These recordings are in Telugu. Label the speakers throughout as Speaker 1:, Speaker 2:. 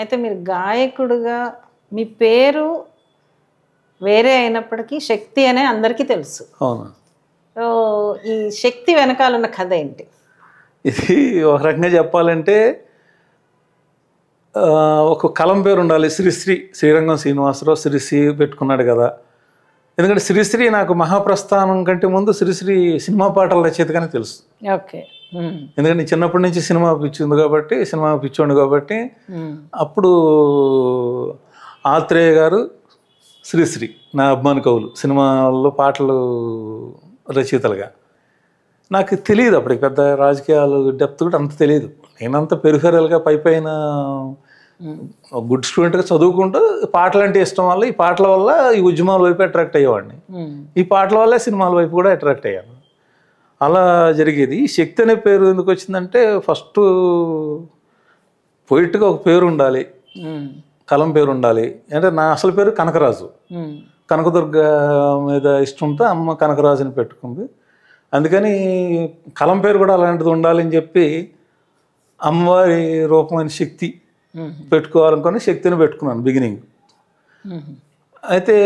Speaker 1: అయితే మీరు గాయకుడుగా మీ పేరు వేరే అయినప్పటికీ శక్తి అనే అందరికీ తెలుసు.
Speaker 2: అవును.
Speaker 1: సో ఈ శక్తి వెనకాల ఉన్న కథ ఏంటి?
Speaker 2: ఇది ఒక రకంగా చెప్పాలంటే ఒక కలం పేరు ఉండాలి. శ్రీశ్రీ, శ్రీరంగం శ్రీనివాసరావు శ్రీశ్రీ పెట్టుకున్నాడు కదా. ఎందుకంటే శ్రీశ్రీ నాకు మహాప్రస్థానం కంటే ముందు శ్రీశ్రీ సినిమా పాటల రచయితగానే తెలుసు.
Speaker 1: ఓకే.
Speaker 2: ఎందుకంటే చిన్నప్పటి నుంచి సినిమా పిచ్చింది కాబట్టి, సినిమా పిచ్చోండు కాబట్టి అప్పుడు ఆత్రేయ గారు, శ్రీశ్రీ నా అభిమాన కవులు, సినిమాల్లో పాటలు రచయితలుగా. నాకు తెలియదు అప్పటికి పెద్ద రాజకీయాలు డెప్త్ కూడా అంత తెలియదు. నేనంత పెరిఫెరల్గా పైన గుడ్ స్టూడెంట్గా చదువుకుంటూ పాటలు అంటే ఇష్టం వల్ల, ఈ పాటల వల్ల ఈ ఉద్యమాల వైపు అట్రాక్ట్ అయ్యేవాడిని. ఈ పాటల వల్లే సినిమాల వైపు కూడా అట్రాక్ట్ అయ్యాను. అలా జరిగేది. ఈ శక్తి అనే పేరు ఎందుకు వచ్చిందంటే, ఫస్ట్ పొయిట్గా ఒక పేరు ఉండాలి, కలం పేరు ఉండాలి. అంటే నా అసలు పేరు కనకరాజు. కనకదుర్గ మీద ఇష్టంతో అమ్మ కనకరాజుని పెట్టుకుంది. అందుకని కలం పేరు కూడా అలాంటిది ఉండాలని చెప్పి అమ్మవారి రూపమైన శక్తి పెట్టుకోవాలనుకొని శక్తిని పెట్టుకున్నాను బిగినింగ్. అయితే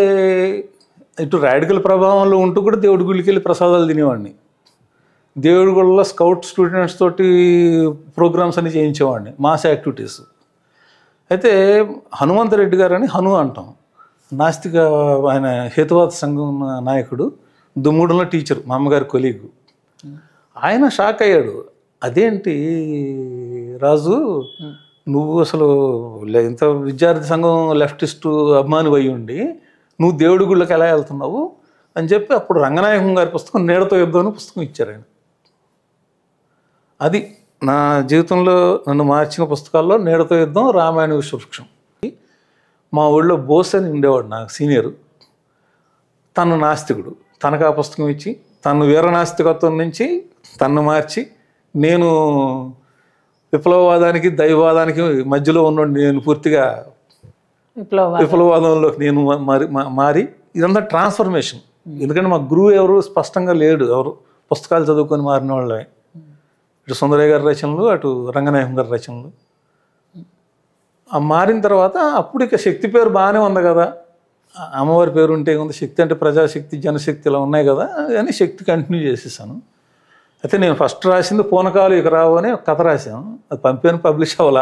Speaker 2: ఇటు రాడికల్ ప్రభావంలో ఉంటూ కూడా దేవుడి గుడికి వెళ్ళి ప్రసాదాలు తినేవాడిని. దేవుడి గుళ్ళలో స్కౌట్ స్టూడెంట్స్ తోటి ప్రోగ్రామ్స్ అన్ని చేయించేవాడిని, మాస్ యాక్టివిటీస్. అయితే హనుమంతరెడ్డి గారు అని హను అంటాం, నాస్తిక ఆయన హేతువాద సంఘం నాయకుడు, దుమ్ముడులో టీచర్, మా అమ్మగారి కొలీగ్. ఆయన షాక్ అయ్యాడు. అదేంటి రాజు, నువ్వు అసలు ఇంత విద్యార్థి సంఘం లెఫ్టిస్టు అభిమాని అయ్యి ఉండి నువ్వు దేవుడి గుళ్ళకి ఎలా వెళ్తున్నావు అని చెప్పి అప్పుడు రంగనాయకం గారి పుస్తకం నీడతో యుద్ధం అని పుస్తకం ఇచ్చారు ఆయన. అది నా జీవితంలో నన్ను మార్చిన పుస్తకాల్లో నీడతో యుద్ధం, రామాయణ విశ్వవృక్షం. మా ఊళ్ళో బోస్ అని ఉండేవాడు నాకు సీనియరు. తను నాస్తికుడు. తనకు ఆ పుస్తకం ఇచ్చి తను వీరనాస్తికత్వం నుంచి తను మార్చి, నేను విప్లవవాదానికి దైవవాదానికి మధ్యలో ఉన్నాడు. నేను పూర్తిగా విప్లవవాదంలోకి నేను మారి ఇదంతా ట్రాన్స్ఫర్మేషన్. ఎందుకంటే మా గురువు ఎవరు స్పష్టంగా లేడు, ఎవరు పుస్తకాలు చదువుకొని మారిన వాళ్ళే. ఇటు సుందరయ్య గారి రచనలు, అటు రంగనాయకం గారి రచనలు. మారిన తర్వాత అప్పుడు ఇక శక్తి పేరు బాగానే ఉంది కదా, అమ్మవారి పేరు ఉంటే ఉంది, శక్తి అంటే ప్రజాశక్తి, జనశక్తి ఇలా ఉన్నాయి కదా అని శక్తి కంటిన్యూ చేసేసాను. అయితే నేను ఫస్ట్ రాసింది పూనకాలు ఇక రావు అని ఒక కథ రాశాను. అది పంపాను, పబ్లిష్ అవ్వాల.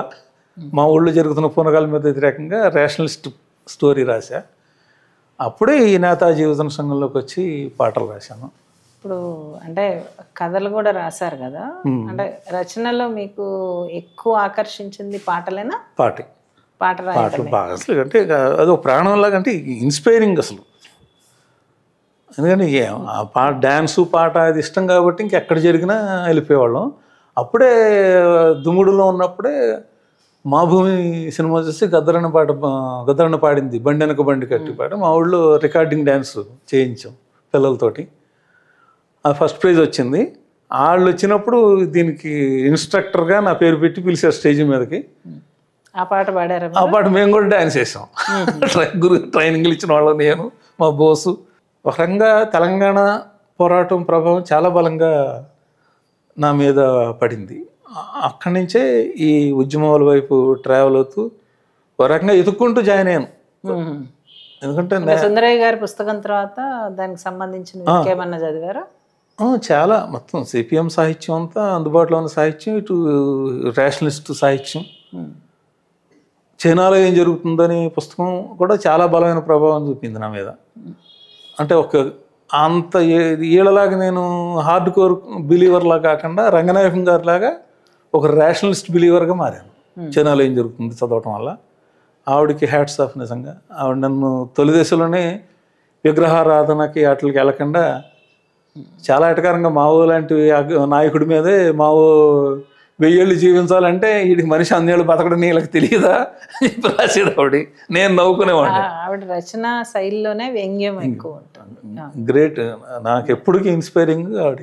Speaker 2: మా ఊళ్ళో జరుగుతున్న పూనకాల మీద వ్యతిరేకంగా రేషనలిస్ట్ స్టోరీ రాశా. అప్పుడే ఈ నేతాజీ యువజన సంఘంలోకి వచ్చి పాటలు రాశాను.
Speaker 1: ఇప్పుడు అంటే కథలు కూడా రాశారు కదా, అంటే రచనలో మీకు ఎక్కువ ఆకర్షించింది పాటలేనా?
Speaker 2: పాటలు బాగా అసలు అంటే అది ఒక ప్రాణంలాగా, అంటే ఇన్స్పైరింగ్ అసలు. ఎందుకంటే డ్యాన్సు పాట అది ఇష్టం కాబట్టి ఇంకెక్కడ జరిగినా వెళ్ళిపోయేవాళ్ళం. అప్పుడే దుమ్ముడులో ఉన్నప్పుడే మా భూమి సినిమా చూసి గద్దరన్న పాడింది బండి వెనక బండి కట్టి పాట మా ఊళ్ళో రికార్డింగ్ డ్యాన్స్ చేయించాం పిల్లలతోటి. ఆ ఫస్ట్ ప్రైజ్ వచ్చింది. వాళ్ళు వచ్చినప్పుడు దీనికి ఇన్స్ట్రక్టర్గా నా పేరు పెట్టి పిలిచారు స్టేజ్ మీదకి.
Speaker 1: ఆ పాట పాడారు.
Speaker 2: ఆ పాట మేము కూడా డ్యాన్స్ చేసాం. ట్రైనింగ్లు ఇచ్చిన వాళ్ళు, నేను, మా బోసు. ఒక రకంగా తెలంగాణ పోరాటం ప్రభావం చాలా బలంగా నా మీద పడింది. అక్కడి నుంచే ఈ ఉద్యమాల వైపు ట్రావెల్ అవుతూ ఒక రకంగా ఎదుక్కుంటూ జాయిన్ అయ్యాను. ఎందుకంటే
Speaker 1: సుందరయ్య గారి పుస్తకం తర్వాత దానికి సంబంధించిన ఇంకేమన్నా చదివారా?
Speaker 2: చాలా, మొత్తం సిపిఎం సాహిత్యం అంతా అందుబాటులో ఉన్న సాహిత్యం, ఇటు రేషనలిస్ట్ సాహిత్యం, చైనాలో ఏం జరుగుతుందని పుస్తకం కూడా చాలా బలమైన ప్రభావం చూపింది నా మీద. అంటే అంత ఈళ్ళలాగా నేను హార్డ్ కోర్ బిలీవర్లా కాకుండా రంగనాయకం గారిలాగా ఒక రేషనలిస్ట్ బిలీవర్గా మారాను. చైనాలో ఏం జరుగుతుంది చదవటం వల్ల. ఆవిడకి హ్యాట్స్ ఆఫ్. నిజంగా ఆవిడ నన్ను తొలి దశలోనే విగ్రహారాధనకి వాటికి వెళ్ళకుండా చాలా ఎటకారంగా మావో లాంటి నాయకుడి మీదే మావో 1000 ఏళ్ళు జీవించాలంటే వీడికి మనిషి 100 ఏళ్ళు బతకడం వీళ్ళకి తెలియదా రాసేది ఆవిడ. నేను నవ్వుకునేవాడిని.
Speaker 1: ఆవిడ రచన శైలిలోనే వ్యంగ్యం ఎక్కువ ఉంటుంది.
Speaker 2: గ్రేట్. నాకు ఎప్పటికీ ఇన్స్పైరింగ్ ఆవిడ.